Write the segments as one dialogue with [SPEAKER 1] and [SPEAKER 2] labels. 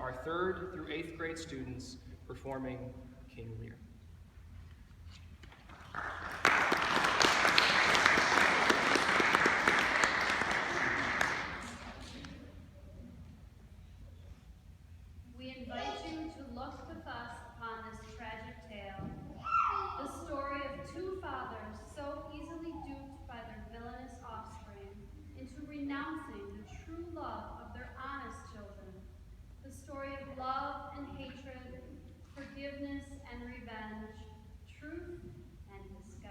[SPEAKER 1] our 3rd through 8th grade students performing King Lear.
[SPEAKER 2] We invite you to look with us upon this tragic tale, the story of 2 fathers so easily duped by their villainous offspring into renouncing the true love of their honest children, the story of love and hatred, forgiveness and revenge, truth and disguise.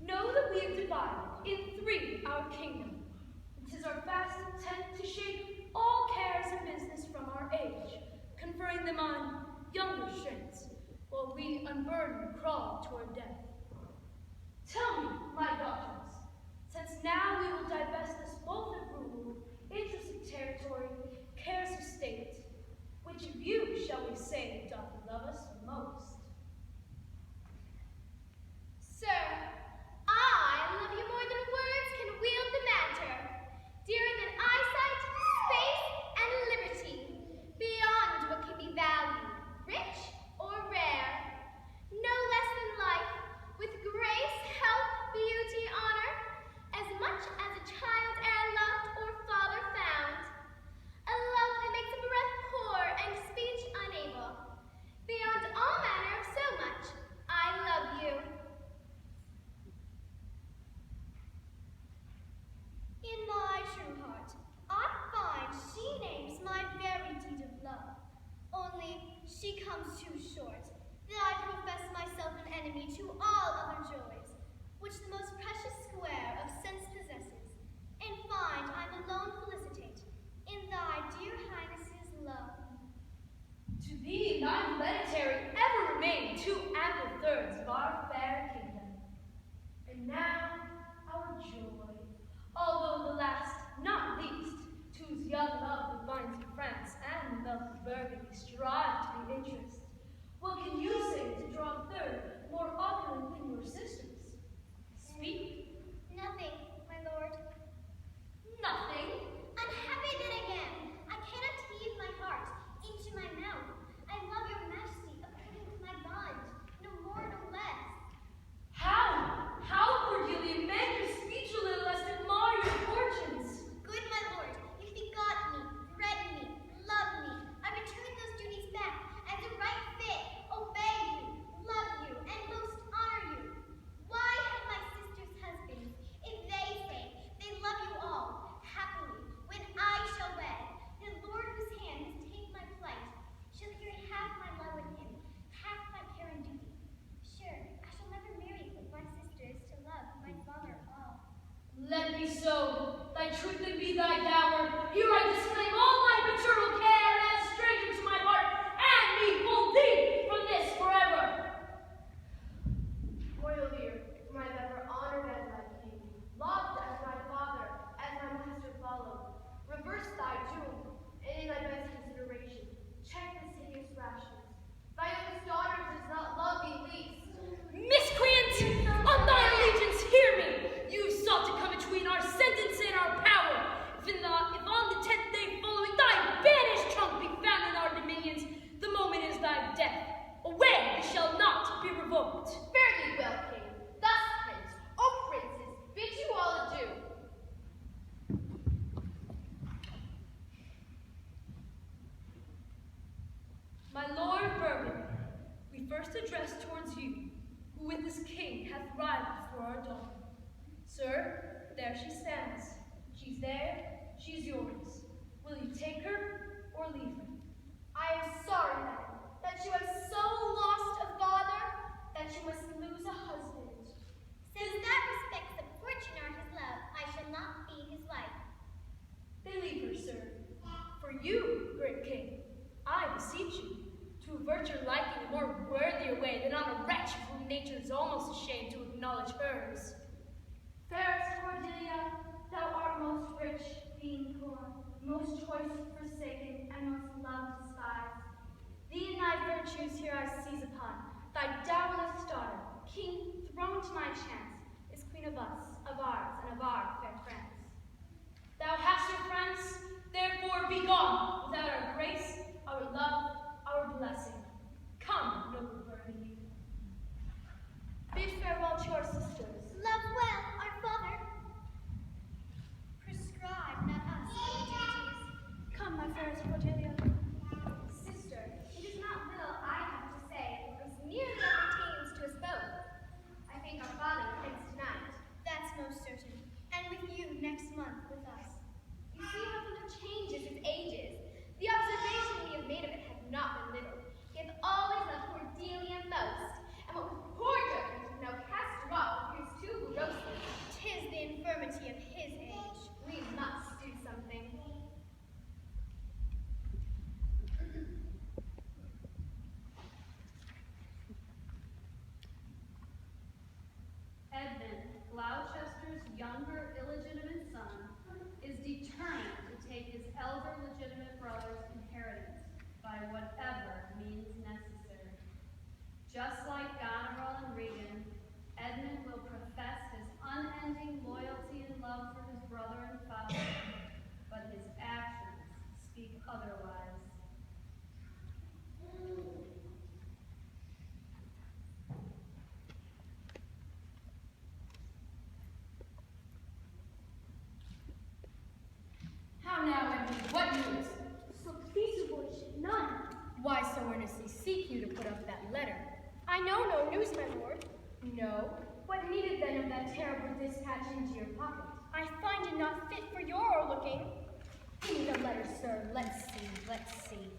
[SPEAKER 3] Know that we have divided in 3 our kingdom. It is our vast intent to shape all cares and business from our age, conferring them on younger strains, while we unburdened crawl toward death. Tell me, my daughters, since now we will divest us both of rule, interests of territory, cares of state, which of you shall we say doth love us most?
[SPEAKER 4] Sir, I love you more than words can wield the matter, dearer than eyesight, space, and liberty, beyond what can be valued, rich or rare, no less than life, with grace, health, beauty, honor, as much as a child e'er loved or father found, a love that makes a breath poor and speech unable, beyond all manner of so much, I love you. In my true heart, I find she names my very deed of love. Only she comes too short, that I profess myself an enemy to all other joys, which the most precious square of sense possesses, and find I'm alone felicitate in thy dear highness's love.
[SPEAKER 3] To thee, thine hereditary ever remain 2 ample thirds of our fair kingdom. And now, our joy, although the last, not least, whose young love the vines of France and the milk of Burgundy strive to be interest. What can you say to draw a third more opulent than your sisters? Speak.
[SPEAKER 4] Nothing, my lord.
[SPEAKER 3] Nothing.
[SPEAKER 4] Unhappy then again, I cannot heave my heart into my mouth. I love your majesty according to my bond, no more, no less.
[SPEAKER 3] How, Cordelia, mend your speech a little lest it mar your fortunes?
[SPEAKER 4] Good my lord, you begot me, bred me, loved me. I return those duties back as a right fit, obey you, love you, and most honor you. Why have my sisters husbands, if they say they love you all, happily, when I shall wed, the Lord whose hand has ta'en my plight, shall hear half my love with him, half my care and duty. Sure, I shall never marry with my sisters to love my father all.
[SPEAKER 3] Let it be so. Thy truth and be thy dower. Here I disclaim all my paternal care as stranger to my heart, and me pull thee from this forever.
[SPEAKER 5] Royal Lear, whom I have ever honored as my king, loved as my father, as my master followed, reverse thy doom, and in thy best consideration, check this hideous rashness. Thy oldest daughter does not love thee least.
[SPEAKER 3] Miscreant! On thy allegiance, hear me! You sought to come between our sentence and our power. If on the 10th day following thy banished trunk be found in our dominions, the moment is thy death. Away, it shall not be revoked.
[SPEAKER 5] Fare thee well, king. Thus hence, O princes, bid you all adieu.
[SPEAKER 3] My lord of Burgundy, we first address towards you, who with this king hath rivaled for our daughter. Sir, there she stands. She's there, she's yours. Will you take her or leave her?
[SPEAKER 4] I am sorry, madam, that you have so lost a father that you must lose a husband. Since that respects the fortune or his love, I shall not be his wife.
[SPEAKER 3] Then leave her, sir. For you, great king, I beseech you, to avert your liking a more worthier way than on a wretch whom nature is almost ashamed to acknowledge hers.
[SPEAKER 5] Fairest Cordelia, thou art most rich, being poor, most choice forsaken, and most loved despised. Thee and thy virtues here I seize upon, thy dowerless daughter, king throned to
[SPEAKER 2] younger illegitimate son, is determined to take his elder legitimate brother's inheritance by whatever means necessary. Just like Goneril and Regan, Edmund will profess his unending loyalty and love for his brother and father, but his actions speak otherwise.
[SPEAKER 6] How now, Edmund? What news?
[SPEAKER 3] So please avoid none.
[SPEAKER 6] Why so earnestly seek you to put up that letter?
[SPEAKER 3] I know no news, my lord.
[SPEAKER 6] No? What needed then of that terrible dispatch into your pocket?
[SPEAKER 3] I find it not fit for your looking.
[SPEAKER 6] Give me the letter, sir. Let's see.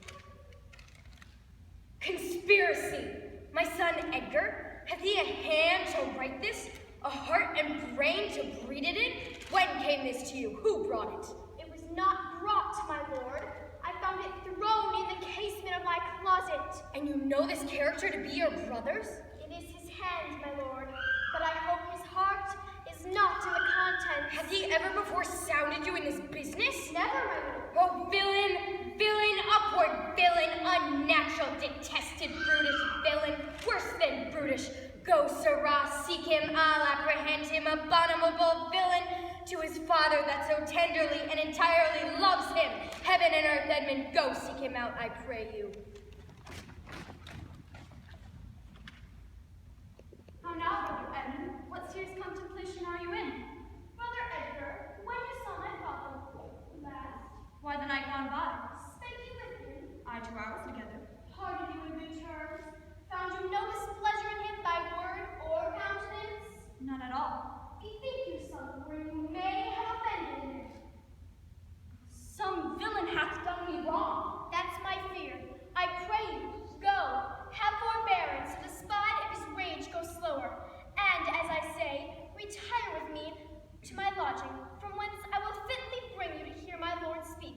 [SPEAKER 6] Conspiracy! My son Edgar? Hath he a hand to write this? A heart and brain to breed it in? When came this to you? Who brought it?
[SPEAKER 3] It was not brought, my lord. I found it thrown in the casement of my closet.
[SPEAKER 6] And you know this character to be your brother's?
[SPEAKER 3] It is his hand, my lord, but I hope his heart is not in the contents.
[SPEAKER 6] Hath he ever before sounded you in this business?
[SPEAKER 3] Never, my lord.
[SPEAKER 6] Oh, villain, upward villain, unnatural, detested, brutish villain, worse than brutish. Go, sirrah, seek him, I'll apprehend him, abominable villain, to his father that so tenderly and entirely loves him. Heaven and earth, Edmund, go seek him out, I pray you.
[SPEAKER 3] How now, Brother Edmund? What serious contemplation are you in? Brother Edgar, when you saw my father last?
[SPEAKER 7] Why, the night gone by.
[SPEAKER 3] Spake you with him?
[SPEAKER 7] 2 hours together.
[SPEAKER 3] Parted you in good terms? Found you no displeasure in him by word or countenance?
[SPEAKER 7] None at all.
[SPEAKER 3] Bethink you some where you may have offended him.
[SPEAKER 7] Some villain hath done me wrong.
[SPEAKER 3] That's my fear. I pray you, go, have forbearance, so the spite of his rage go slower, and, as I say, retire with me to my lodging, from whence I will fitly bring you to hear my lord speak.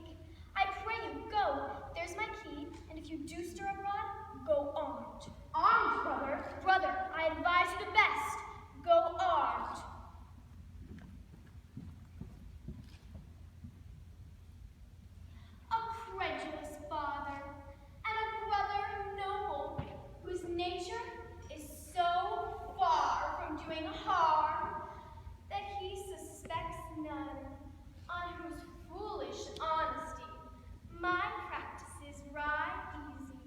[SPEAKER 3] I pray you, go, there's my key, and if you do stir abroad, go armed. Armed, brother? Brother, I advise you the best. Go armed. A credulous father, and a brother noble, whose nature is so far from doing harm, that he suspects none, on whose foolish honesty my practices ride easy.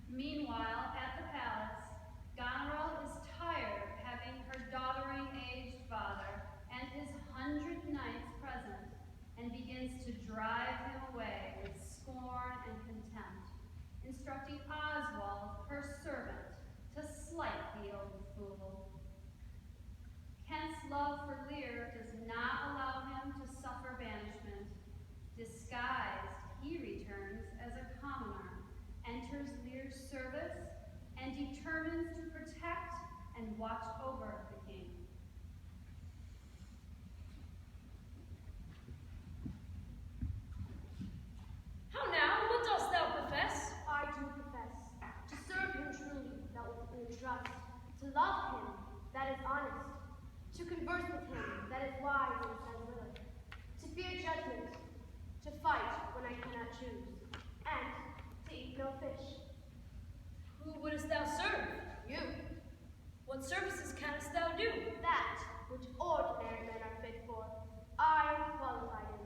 [SPEAKER 2] Meanwhile, at the palace, Goneril is tired of having her doddering aged father and his 100 knights present, and begins to drive him away with scorn and contempt, instructing Oswald, her servant, to slight the old fool. Kent's love for Lear does not allow him to suffer banishment. Disguised, he returns as a commoner, enters Lear's service, and determines to protect and watch over the king.
[SPEAKER 3] How now? What dost thou profess?
[SPEAKER 5] I do profess to serve him truly, that with full trust, to love him, that is honest, to converse with him, that is wise and says little, to fear judgment, to fight when I cannot choose, and to eat no fish.
[SPEAKER 3] Who wouldst thou serve?
[SPEAKER 5] You,
[SPEAKER 3] What services canst thou do?
[SPEAKER 5] that which ordinary men are fit for, I am qualified in,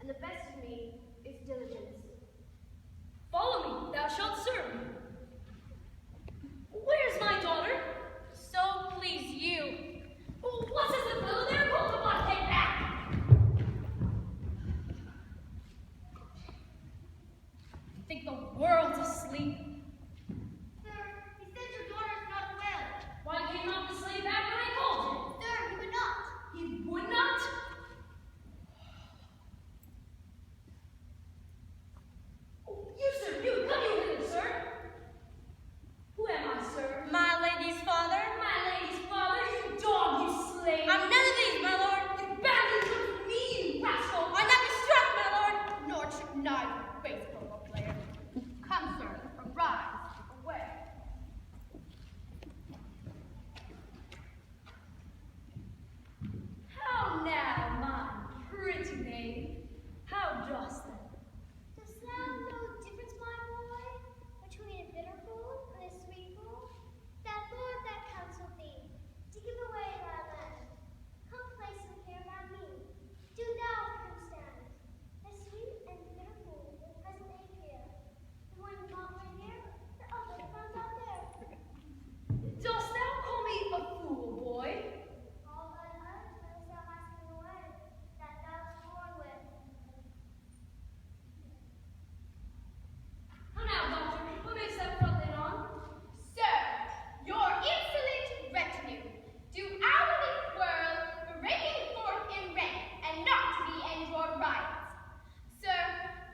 [SPEAKER 5] and the best of me is diligence.
[SPEAKER 3] Follow me, thou shalt serve me. Where's my daughter?
[SPEAKER 6] So please you.
[SPEAKER 3] What is the fellow there called the blood? Take back!
[SPEAKER 6] Think the world's asleep.
[SPEAKER 4] Sir, he says your daughter is not well.
[SPEAKER 3] Why came not the slave back when I called him?
[SPEAKER 4] Sir, he would not.
[SPEAKER 3] He would not? Oh, you, sir, you, come you hither, sir. Who am I, sir?
[SPEAKER 6] My lady's father.
[SPEAKER 3] My lady's father, you dog, you slave.
[SPEAKER 6] I'm none of these, my lord.
[SPEAKER 3] You badly took me, you rascal.
[SPEAKER 6] I'm not distraught, my lord.
[SPEAKER 5] Nor should neither baseball player. Come, rise, away.
[SPEAKER 3] How now, my pretty maid? How dost thou?
[SPEAKER 4] Dost thou know the difference, my boy, between a bitter fool and a sweet fool? That Lord that counseled thee to give away thy land. Come place him here around me. Do thou for him stand. The sweet and bitter fool will presently appear. The one not right here, the other found out there.
[SPEAKER 3] Dost thou call me a fool, boy?
[SPEAKER 4] All thine earth knows thou hast given away, that thou was born with.
[SPEAKER 3] How now, doctor? What makes thou front it on?
[SPEAKER 6] Sir, your insolent retinue do hourly whirl, breaking forth in rank, and not to be end your riots. Sir,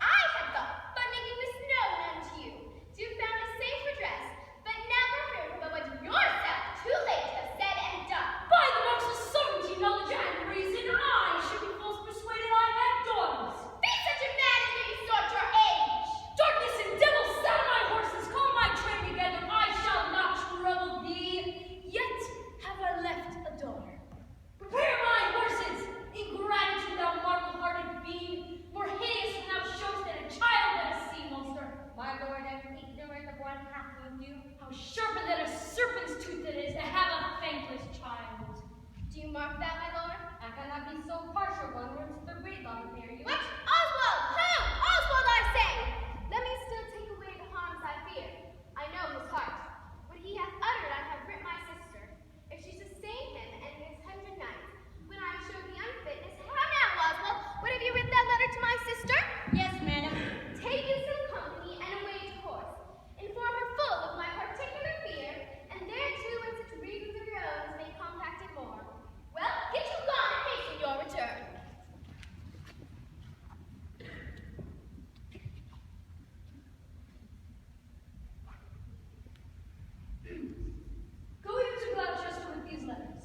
[SPEAKER 6] I had thought, by making this known unto you, to found a safe redress, but now prefer but what yourself too late have said and done.
[SPEAKER 3] By the marks of sovereignty, knowledge, and reason, I should be false persuaded I had daughters.
[SPEAKER 6] Be such a man as may besort your age.
[SPEAKER 3] Darkness and devil, saddle my horses, call my train together, I shall not trouble thee. Yet have I left a daughter. Prepare my horses, ingratitude, thou marble-hearted being, more hideous when thou showest than a child than a sea monster.
[SPEAKER 6] My lord, I am ignorant of what hath moved you.
[SPEAKER 3] How sharper than a serpent's tooth it is to have a thankless child.
[SPEAKER 6] Do you mark that, my lord? I cannot be so partial one once the reed on near you.
[SPEAKER 4] What? Oswald! Who? Oswald, I say! Let me still take away the harms I fear. I know his heart. What he hath uttered I have writ my sister. If she sustain him and his 100 knights, when I show the unfitness, how now, Oswald? What have you writ that letter to my sister?
[SPEAKER 6] Yes, madam.
[SPEAKER 4] Take in some company and away to horse. Inform her full of my particular fear, and thereto in such reasons of your own as may compact it more. Well, get you gone and hasten your return.
[SPEAKER 3] Go even to Gloucester with these letters.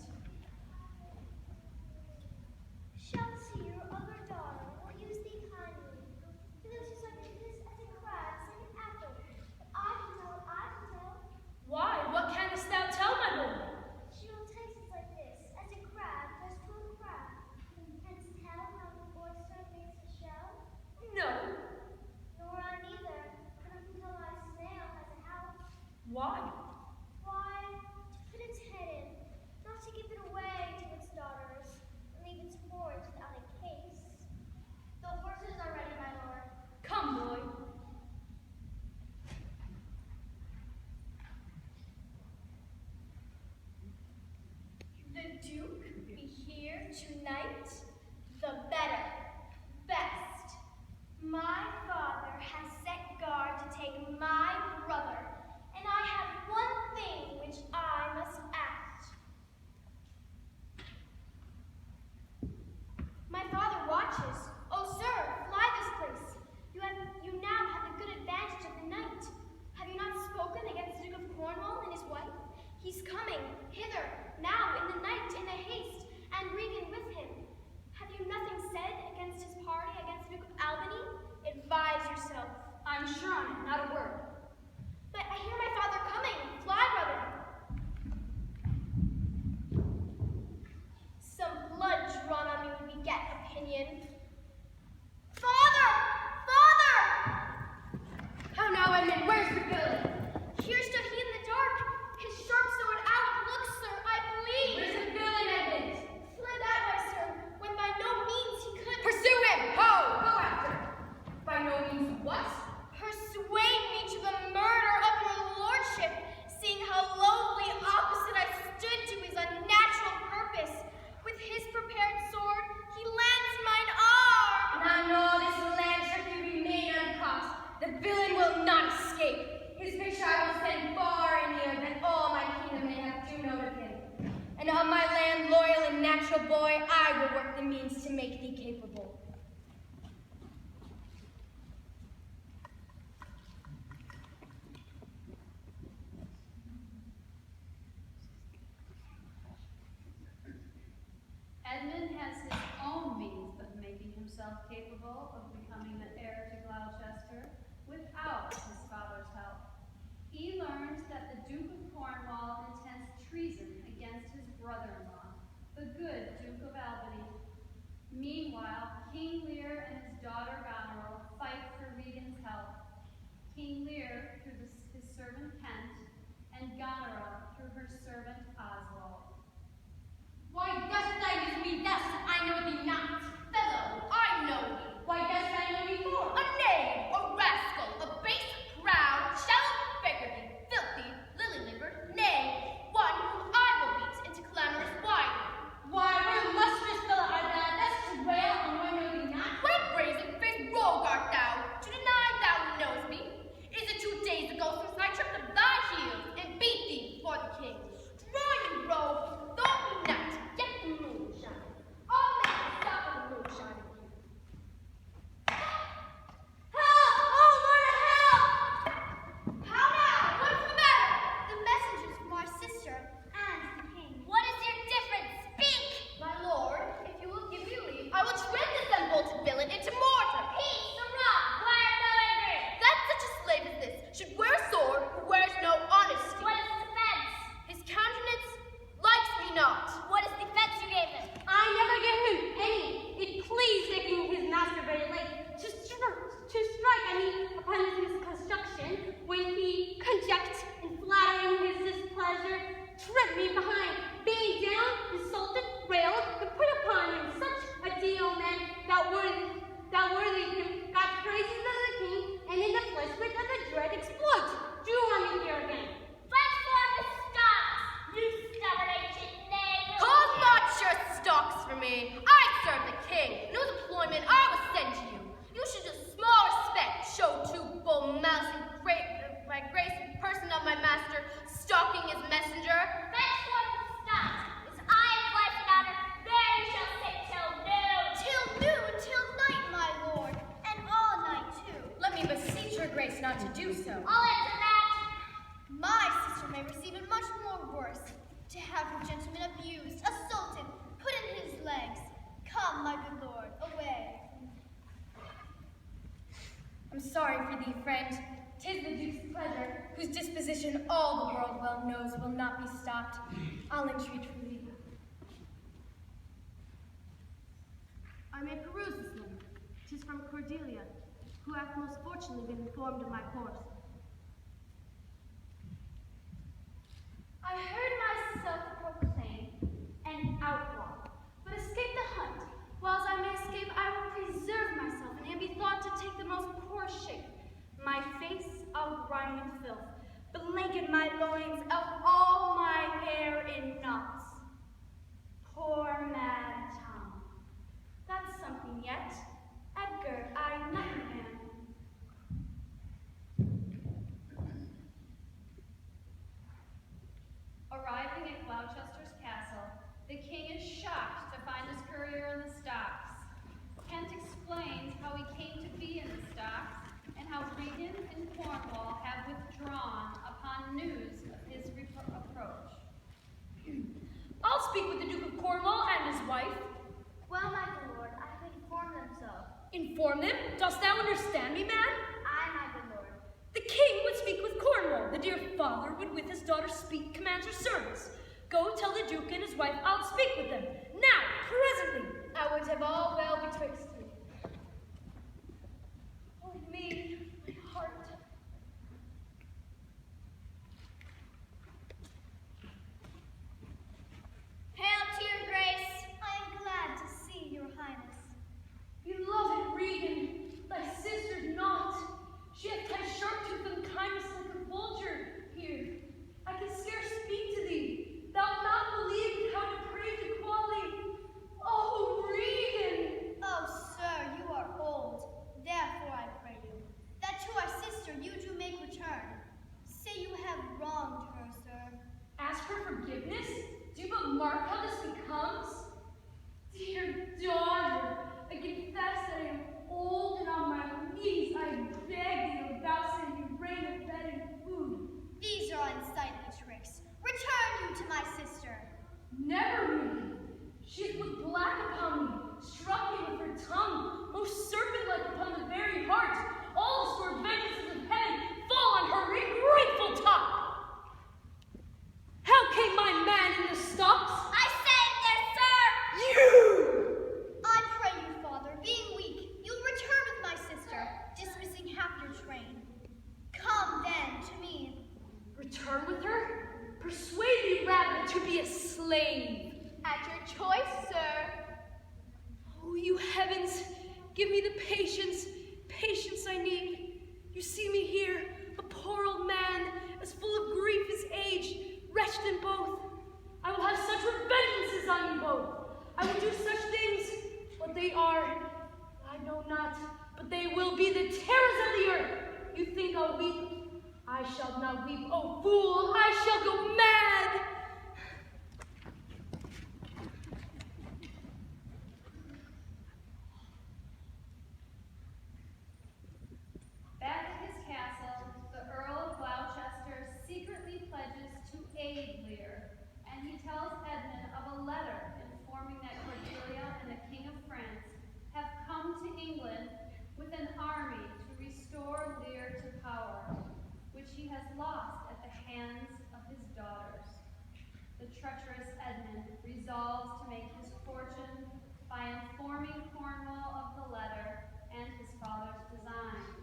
[SPEAKER 4] Shall see your other daughter will use thee kindly. For those who such as this as a crab, like an apple. But I can tell what I can tell.
[SPEAKER 3] Why? What canst thou tell, my boy?
[SPEAKER 4] She will taste it like this, as a crab does to a crab. Canst tell how the oyster makes a shell?
[SPEAKER 3] No.
[SPEAKER 4] Nor I neither, but I can tell why a snail has a house.
[SPEAKER 3] Why?
[SPEAKER 4] Why, to put its head in, not to give it away to its daughters, and leave its horns without a case. The horses are ready, my lord.
[SPEAKER 3] Come, boy.
[SPEAKER 5] The Duke be here tonight? The better, best. My father has set guard to take my brother, and I have one thing which I must ask. My father watches. Oh, sir, fly this place. You now have the good advantage of the night. Have you not spoken against the Duke of Cornwall and his wife? He's coming hither, now in the night, in a haste, and Regan with him. Have you nothing said against his party, against the Duke of Albany? Advise yourself.
[SPEAKER 3] I'm sure on it, not a word.
[SPEAKER 5] But I hear my father coming. Fly, brother. Some blood drawn on me would beget opinion. Father! Father!
[SPEAKER 6] How now, Edmund? Where's the villain?
[SPEAKER 5] Here stood he in the dark, his sharp sword out. Look, sir, I bleed.
[SPEAKER 6] Where's the villain, Edmund?
[SPEAKER 5] Fled that way, sir, when by no means he could
[SPEAKER 6] Pursue him! Ho! Go after! By no means what?
[SPEAKER 5] persuade me to the murder of your lordship, seeing how lowly opposite I stood to his unnatural purpose. With his prepared sword, he lands mine arm.
[SPEAKER 6] Now know this land shall you be made uncaught. The villain will not escape. His picture I will send far and near, that all my kingdom may have due note of him. And on my land, loyal and natural boy, I will work the means to make thee capable.
[SPEAKER 2] Edmund has his own means of making himself capable of becoming the heir to Gloucester without his father's help.
[SPEAKER 7] Highness's construction, when he, conject and flattering his displeasure, tripped me behind, banged down, insulted, railed, and put upon him such a deal, man, that worthy him got praises of the king, and in the fleshment of the dread exploit, drew on me here again.
[SPEAKER 4] Fight for the stocks, you stubborn ancient knave!
[SPEAKER 6] Call not your stocks for me. I serve the king. No deployment I was sent to you. You should just small respect show to bull mouse and my grace in person of my master, stalking his messenger.
[SPEAKER 4] Fight for the stocks, as I have life and honor, there you shall sit till noon! Till noon, till night, my lord, and all night too.
[SPEAKER 6] Let me beseech your grace not to do so.
[SPEAKER 4] I'll answer that. My sister may receive it much more worse, to have her gentleman abused, assaulted, put in his legs. Come, my good lord, away.
[SPEAKER 6] I'm sorry for thee, friend. 'Tis the Duke's pleasure, whose disposition all the world well knows will not be stopped. I'll entreat for thee.
[SPEAKER 5] I may peruse this letter. 'Tis from Cordelia, who hath most fortunately been informed of my course.
[SPEAKER 3] I heard myself proclaimed an outlaw, but escape the hunt. Whiles I may escape, I will preserve myself, and be thought to take the most poor shape. My face I'll grind in filth, blanket my loins, of all my hair in knots. Poor mad Tom. That's something yet. Edgar, I nothing am.
[SPEAKER 2] Arriving at Gloucester's castle, the king is shocked to find his courier in the stocks. Kent explains how he came to be in the stocks, and how Regan and Cornwall have withdrawn upon news of his approach.
[SPEAKER 3] I'll speak with the Duke of Cornwall and his wife.
[SPEAKER 4] Well, my good lord, I have informed them so.
[SPEAKER 3] Inform them? Dost thou understand me, man?
[SPEAKER 4] I, my good lord.
[SPEAKER 3] The king would speak with Cornwall. The dear father would with his daughter speak, commands her service. Go tell the Duke and his wife I'll speak with them. Now, presently, I would have all well betwixt you. Oh me, my heart.
[SPEAKER 4] Hail to your grace. I am glad to see your highness.
[SPEAKER 3] Beloved Regan, thy sister's not. She hath tied sharp tooth and kindness like a vulture here. I can scarce speak to thee. Thou not believe how depraved equality. Oh, Regan!
[SPEAKER 4] Oh, sir, you are old. Therefore I pray you, that to our sister you do make return. Say you have wronged her, sir.
[SPEAKER 3] Ask for forgiveness? Do you but mark how this becomes? Dear daughter, I confess that I am old, and on my knees I beg thee of vouchsafe you rain of bed and food.
[SPEAKER 4] These are unsightly tricks. Return you to my sister.
[SPEAKER 3] Never, Regan. She has looked black upon me, struck me with her tongue, most serpent-like upon the very heart. All the stored vengeances of heaven fall on her ungrateful top. How came my man in the stocks?
[SPEAKER 4] I sang there, sir!
[SPEAKER 3] You!
[SPEAKER 4] I pray you, father, being weak, you'll return with my sister, dismissing half your train. Come then to me.
[SPEAKER 3] Return with her? Persuade me rather to be a slave.
[SPEAKER 4] At your choice, sir.
[SPEAKER 3] Oh, you heavens, give me the patience I need. You see me here, a poor old man, as full of grief as age, wretched in both. I will have such revengeances on you both. I will do such things. What they are, I know not, but they will be the terrors of the earth. You think I'll weep? I shall not weep, oh fool, I shall go mad.
[SPEAKER 2] Back at his castle, the Earl of Gloucester secretly pledges to aid Lear, and he tells Edmund of a letter informing that Cordelia and the King of France have come to England with an army to restore Lear to power, which he has lost at the hands of his daughters. The treacherous Edmund resolves to make his fortune by informing Cornwall of the letter and his father's designs.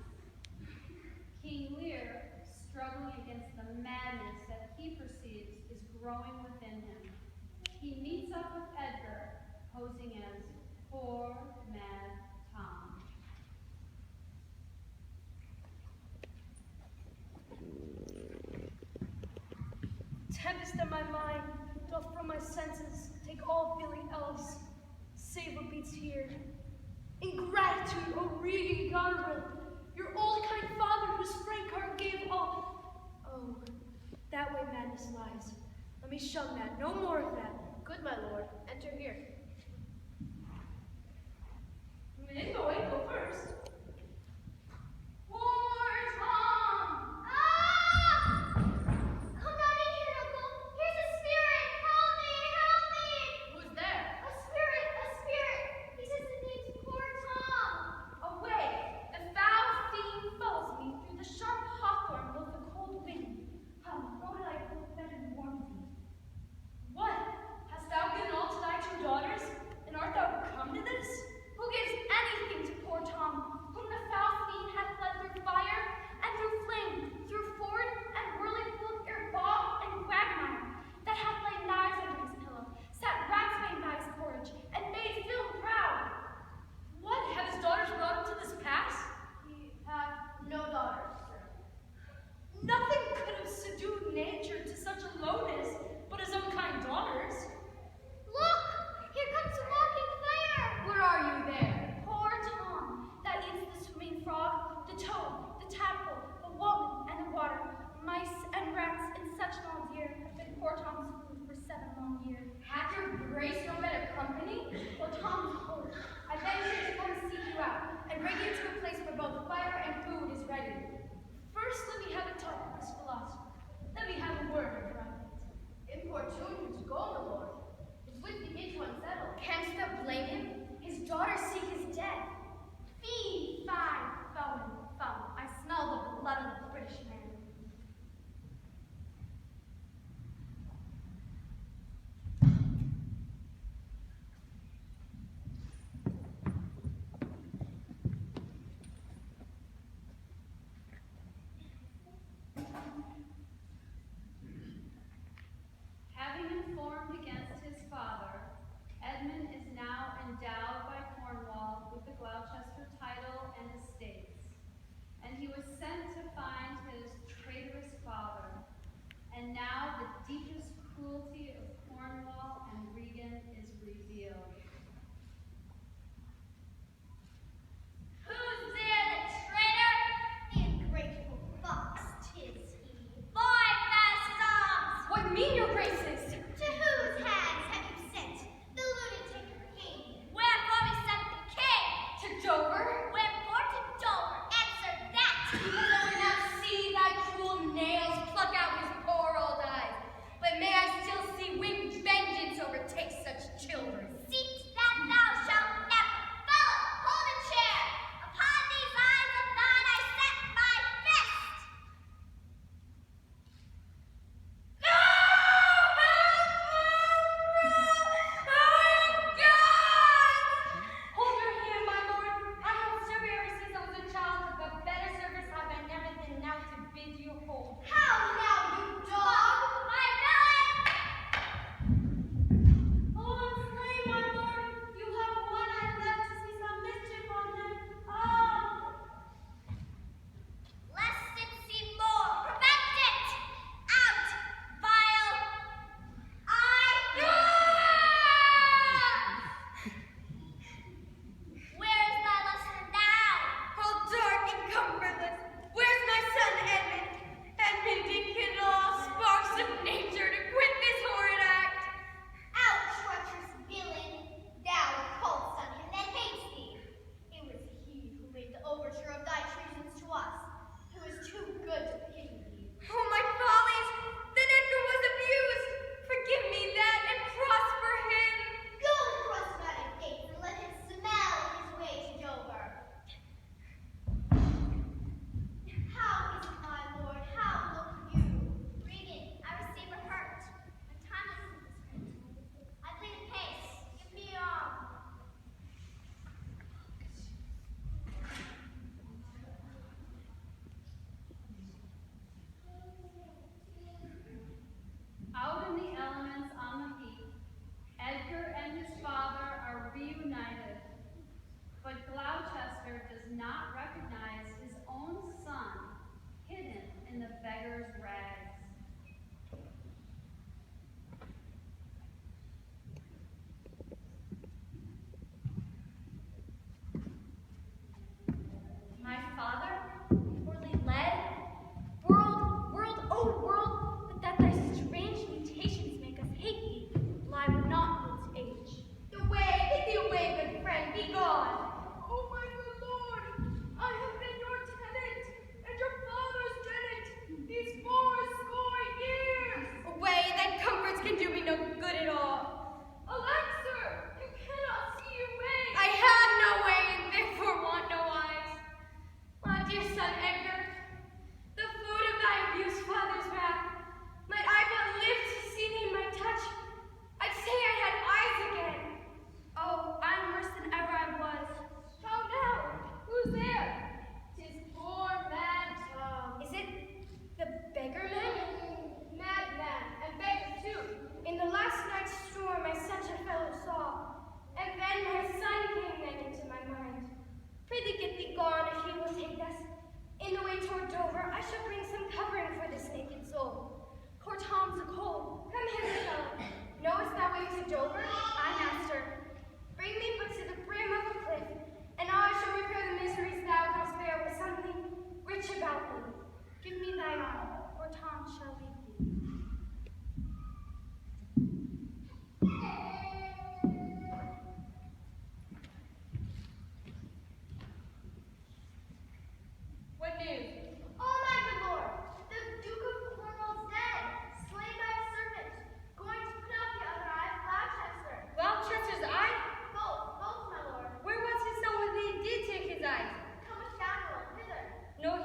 [SPEAKER 3] tempest in my mind doth from my senses take all feeling else, save what beats here. Ingratitude, O Regan Goneril, your old kind father whose frank heart gave all. Oh, that way madness lies. Let me shun that, no more of that.
[SPEAKER 5] Good, my lord. Enter here.
[SPEAKER 3] In, boy, go first.
[SPEAKER 4] Poor Tom! Ah! Come down in here, Uncle. Here's a spirit. Help me! Help me!
[SPEAKER 5] Who's there?
[SPEAKER 4] A spirit! A spirit! He says the name's Poor Tom.
[SPEAKER 3] Away! The foul fiend follows me through the sharp hawthorn with the cold wind. Come, how did I both fed and warm thee? What? Hast thou given all to thy two daughters? And art thou come to this? Who gives anything to poor Tom?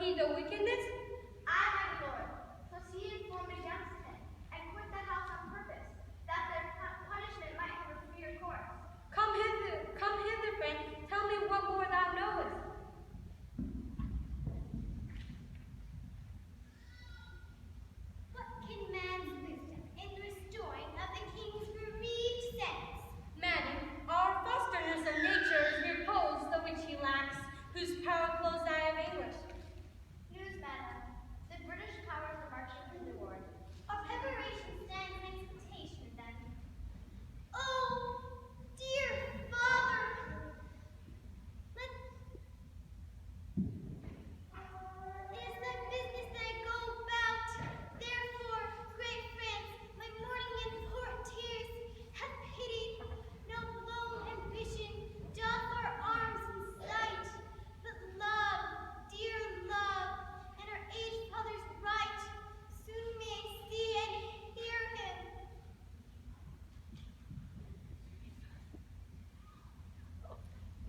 [SPEAKER 6] he the wickedness?
[SPEAKER 4] Aye, my lord. So she informed against him, and quit the house on purpose, that their punishment might have a freer course.
[SPEAKER 6] Come hither, friend. Tell me what more thou knowest.
[SPEAKER 4] What can man's wisdom in the restoring of the king's bereaved sense?
[SPEAKER 6] Madam, our fosterness of nature is repose, the which he lacks, whose power flows out of English.
[SPEAKER 4] News, madam. The British powers are marching thitherward. Our preparation stands in expectation, then. Oh, dear father! Is the business that I go about. Therefore, great France, my mourning and poor tears, have pity. No lone ambition doth our arms incite, but love, dear love, and our aged father's right, soon may see and hear him.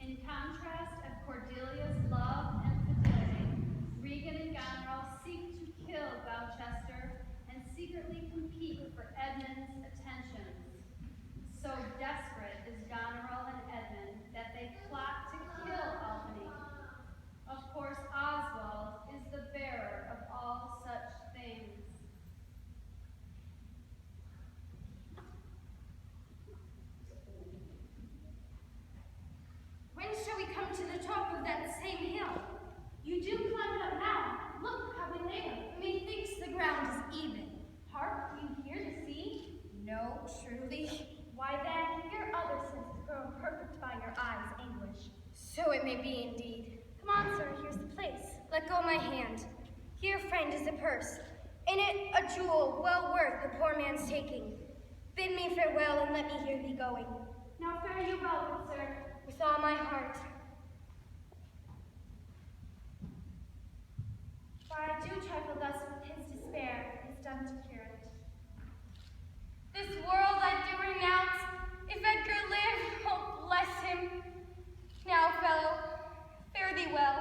[SPEAKER 2] In contrast of Cordelia's love and fidelity, Regan and Goneril seek to kill Gloucester and secretly compete for Edmund's attentions. So desperate is Goneril and Edmund that they plot to kill Albany. Of course, Oswald is the bearer of all such things.
[SPEAKER 3] When shall we come to the top of that same hill? You do climb it up now. Look how we labor. Methinks the ground is even. Hark, do you hear the sea?
[SPEAKER 6] No, truly.
[SPEAKER 3] Why then, your other senses grow perfect by your eyes' anguish.
[SPEAKER 6] So it may be indeed.
[SPEAKER 3] Come on, sir, here's the place.
[SPEAKER 6] Let go my hand. Here, friend, is a purse. In it a jewel well worth the poor man's taking. Bid me farewell and let me hear thee going.
[SPEAKER 3] Now fare you well, good sir.
[SPEAKER 6] With all my heart.
[SPEAKER 3] For I do trifle thus with his despair, it is done to cure it.
[SPEAKER 6] This world I do renounce. If Edgar live, oh bless him. Now, fellow, fare thee well.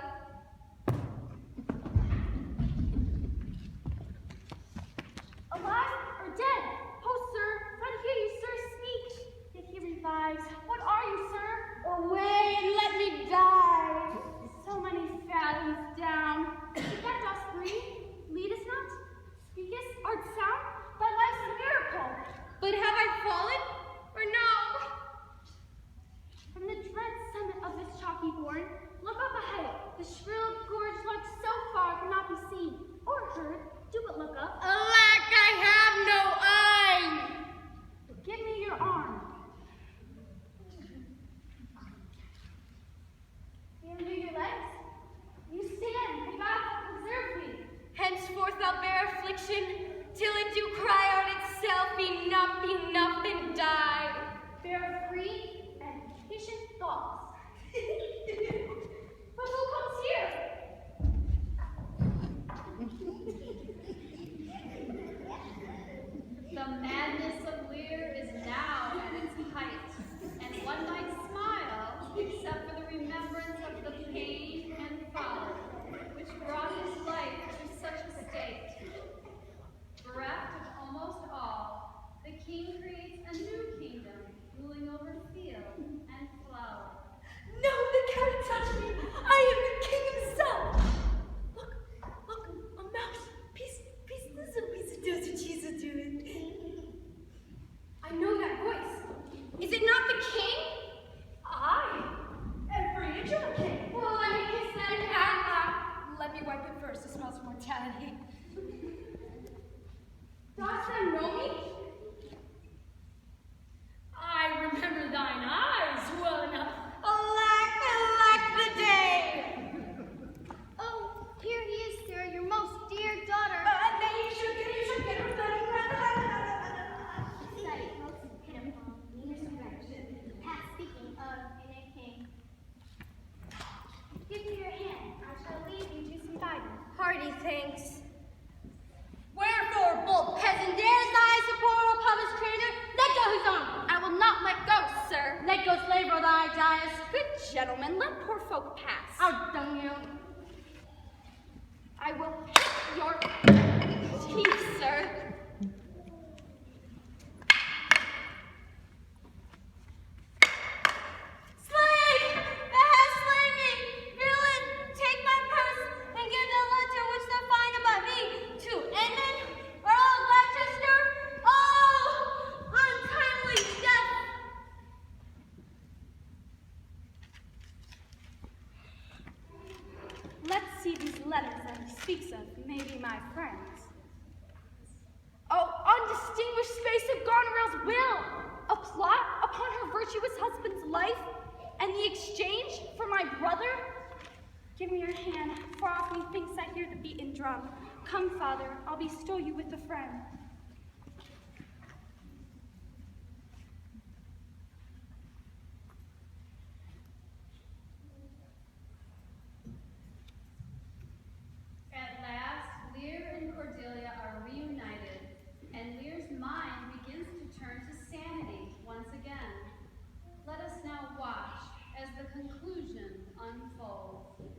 [SPEAKER 3] Alive or dead? Oh, sir, let hear you, sir, speak. Yet he revives. What are you, sir?
[SPEAKER 7] Away and let me die.
[SPEAKER 3] So many fathoms down. Protect us, free. Lead us not. Speakest, art sound. Thy life's a miracle.
[SPEAKER 6] But have I fallen, or no?
[SPEAKER 3] From the dread summit of this chalky bourne, look up ahead. The shrill gorge like so far cannot be seen or heard. Do but look up.
[SPEAKER 6] Alack, I have no eye!
[SPEAKER 3] Give me your arm. Give me your legs. You stand, and God preserve thee.
[SPEAKER 6] Henceforth I'll bear affliction, till it do cry out itself, enough, enough, and die.
[SPEAKER 3] Bear free and patient thoughts. But who comes here?
[SPEAKER 2] The madness of Lear is now at its height, and one might smile, except for the remembrance of the pain and folly which brought his life to such a state. Bereft of almost all, the king creates a new kingdom, ruling over field and flower.
[SPEAKER 6] No, they can't touch me. I am the king himself. Look, a mouse. Peace, I know that voice. Is it not the king?
[SPEAKER 3] I am free to the king.
[SPEAKER 6] Well, let me kiss that and let me wipe it first. It smells of mortality.
[SPEAKER 3] Dost thou know me?
[SPEAKER 6] I remember thine eyes well enough. Alack the day!
[SPEAKER 4] Oh, here he is, sir, your most dear daughter.
[SPEAKER 6] Then you should get her
[SPEAKER 4] Sight, most pitiful, meanest wretch, past speaking of in a king. Give me your hand, I shall lead you to some guidance.
[SPEAKER 6] Hearty thanks. Wherefore, bold peasant, dares thy support, O public traitor? Let go his arm. I will not let go, sir.
[SPEAKER 7] Let go, slave, or thy diest.
[SPEAKER 6] Good gentlemen, let poor folk pass.
[SPEAKER 7] Out dung you.
[SPEAKER 3] letters that he speaks of may be my friends. Oh, undistinguished space of Goneril's will! A plot upon her virtuous husband's life, and the exchange for my brother? Give me your hand, for off methinks I hear the beaten drum. Come, father, I'll bestow you with a friend.
[SPEAKER 2] At last, Lear and Cordelia are reunited, and Lear's mind begins to turn to sanity once again. Let us now watch as the conclusion unfolds.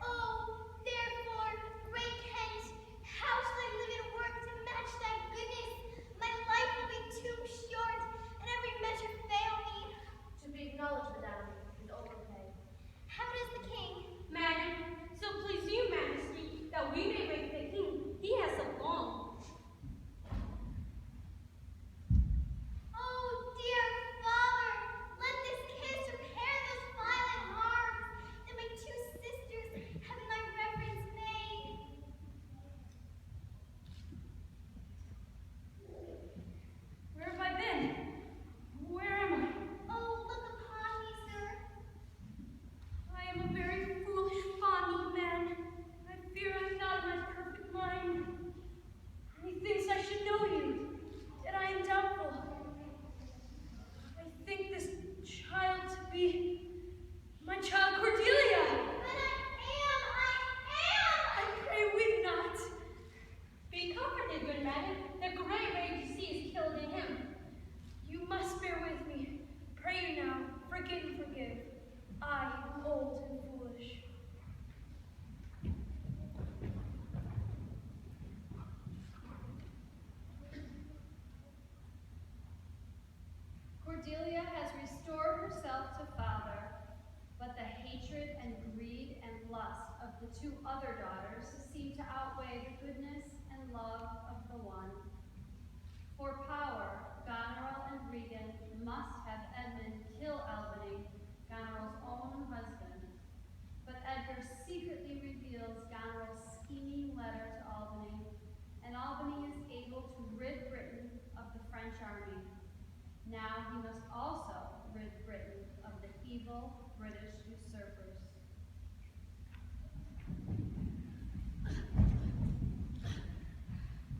[SPEAKER 4] Oh, therefore, great Kent, how shall I live and work to match thy goodness? My life will be too short, and every measure fail me.
[SPEAKER 5] To be acknowledged, madame, is overpay.
[SPEAKER 4] How does the king?
[SPEAKER 7] Madam, so please you, majesty, that we may wait the king. He has so long.
[SPEAKER 4] Oh, dear father, let this kiss repair those violent harms that my two sisters have in my reverence made.
[SPEAKER 3] Where have I been? Where am I?
[SPEAKER 4] Oh, look upon me, sir.
[SPEAKER 3] I am a very foolish, fond man. I fear I'm not in my perfect mind. Methinks I should know you, yet I am doubtful. I think this child to be my child Cordelia.
[SPEAKER 4] But I
[SPEAKER 3] I pray weep not.
[SPEAKER 7] Be comforted, good madam. The great rage you see is killed in him.
[SPEAKER 3] You must bear with me. Pray you now, forget and forgive. I am old and foolish.
[SPEAKER 2] Cordelia has restored herself to father, but the hatred and greed and lust of the two other daughters seem to outweigh the goodness and love of the one. For power, Goneril and Regan must have Edmund kill Albany, Goneril's own husband. But Edgar secretly reveals Goneril's scheming letter to Albany, and Albany is able to rid Britain of the French army. Now he must also rid Britain of the evil British usurpers.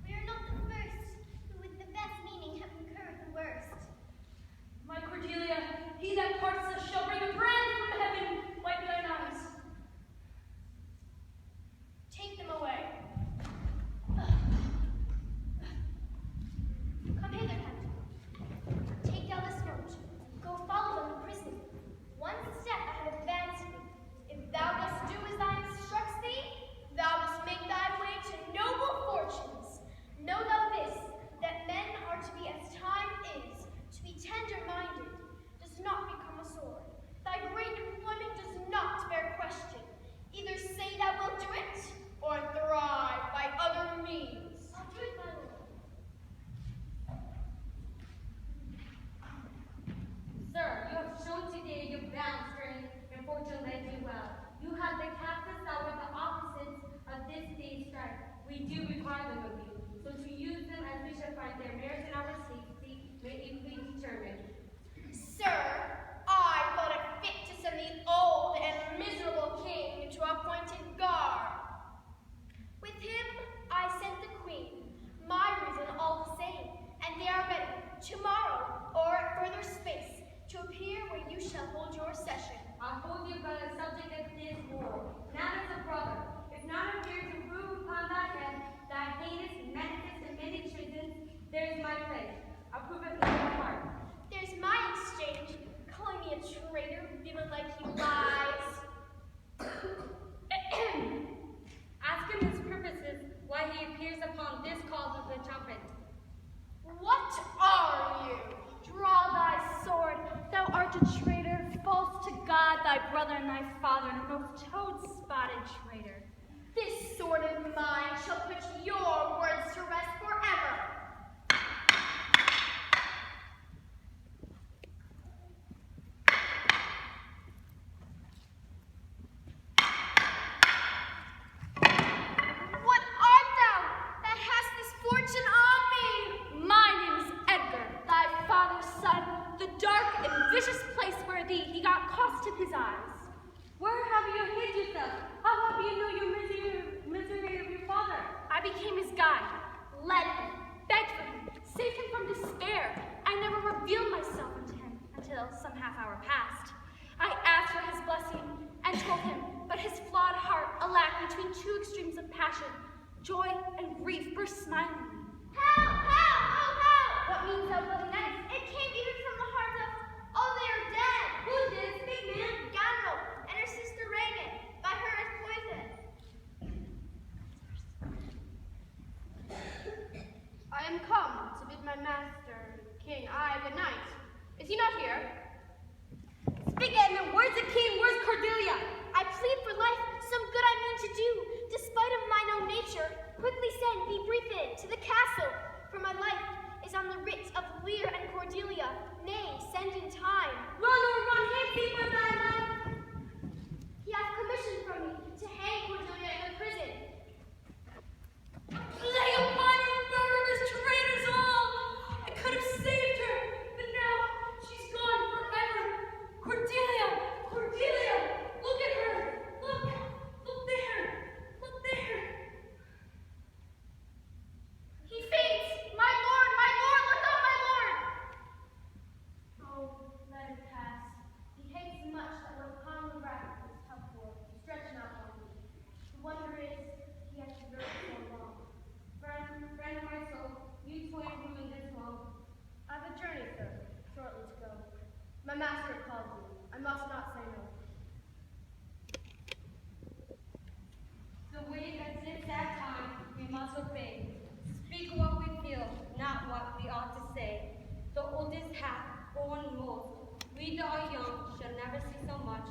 [SPEAKER 4] We are not the first who with the best meaning have incurred the worst.
[SPEAKER 3] My Cordelia, he that parts us shall bring a brand from heaven. Wipe thine eyes.
[SPEAKER 5] Take them away.
[SPEAKER 4] Come hither, Kent. Take down this note. Go follow them in prison. One step I have advanced thee. If thou dost do as thine instructs thee, thou must make thy way to noble fortunes. Know thou this, that men are to be as time is, to be tender-minded, does not become a sword. Thy great employment does not bear question. Either say thou wilt do it, or thrive by other means. I'll do it, my lord.
[SPEAKER 7] Sir, you have shown today your brown strength and fortune led you well. You have the captives that were the opposites of this day's strife. We do require them of you. So to use them as we shall find their merits and our safety may equally determine.
[SPEAKER 4] Sir, I thought it fit to send the old and miserable king into appointed guard. With him, I sent the queen, my reason all the same, and they are ready, tomorrow, or at further space, to appear where you shall hold your session.
[SPEAKER 7] I hold you but a subject of this war, not as a brother. If not appear to prove upon thy head thy heinous, manifest, and many treasons, there is my pledge. Approve it with my heart.
[SPEAKER 4] There's my exchange, calling me a traitor, feeling like he lies.
[SPEAKER 7] Ask him his purposes, why he appears upon this cause of the trumpet.
[SPEAKER 4] What are you?
[SPEAKER 3] Draw thy sword. Thou art a traitor, false to God, thy brother, and thy father, and a most toad-spotted traitor.
[SPEAKER 4] This sword of mine shall put your words to rest forever.
[SPEAKER 3] between two extremes of passion. Joy and grief burst smilingly.
[SPEAKER 4] Help! Help! Oh, help! What means that bloody knife? It came even from the heart of... Oh, they are dead!
[SPEAKER 7] Who is this? Big man?
[SPEAKER 4] Ganro and her sister Reagan. By her as poison.
[SPEAKER 5] I am come to bid my master, King, good night. Is he not here?
[SPEAKER 7] Speak, Edmund. Where's the king? Where's Cordelia?
[SPEAKER 4] I plead for life, some good I mean to do, despite of mine own nature. Quickly send, be briefed, to the castle, for my life is on the writ of Lear and Cordelia. Nay, send in time.
[SPEAKER 7] Run or run, haste for thy life.
[SPEAKER 4] He hath commission from me to hang Cordelia in the prison.
[SPEAKER 3] Lay upon your murderers, traitors all! I could have saved her, but now she's gone forever. Cordelia! Cordelia! Look at her! Look! Look there! Look there!
[SPEAKER 4] He faints! My lord, look up, my lord!
[SPEAKER 5] Oh, let him pass. He hates much that will calm the wrath of his tough war, stretching out on me. The wonder is, he has endured so long. Friend of my soul, you twain ruined this long. I've a journey, sir, shortly to go. My master calls me. I must not say no.
[SPEAKER 6] The way that sits that time, we must obey. Speak what we feel, not what we ought to say. The oldest hath borne most. We that are young shall never see so much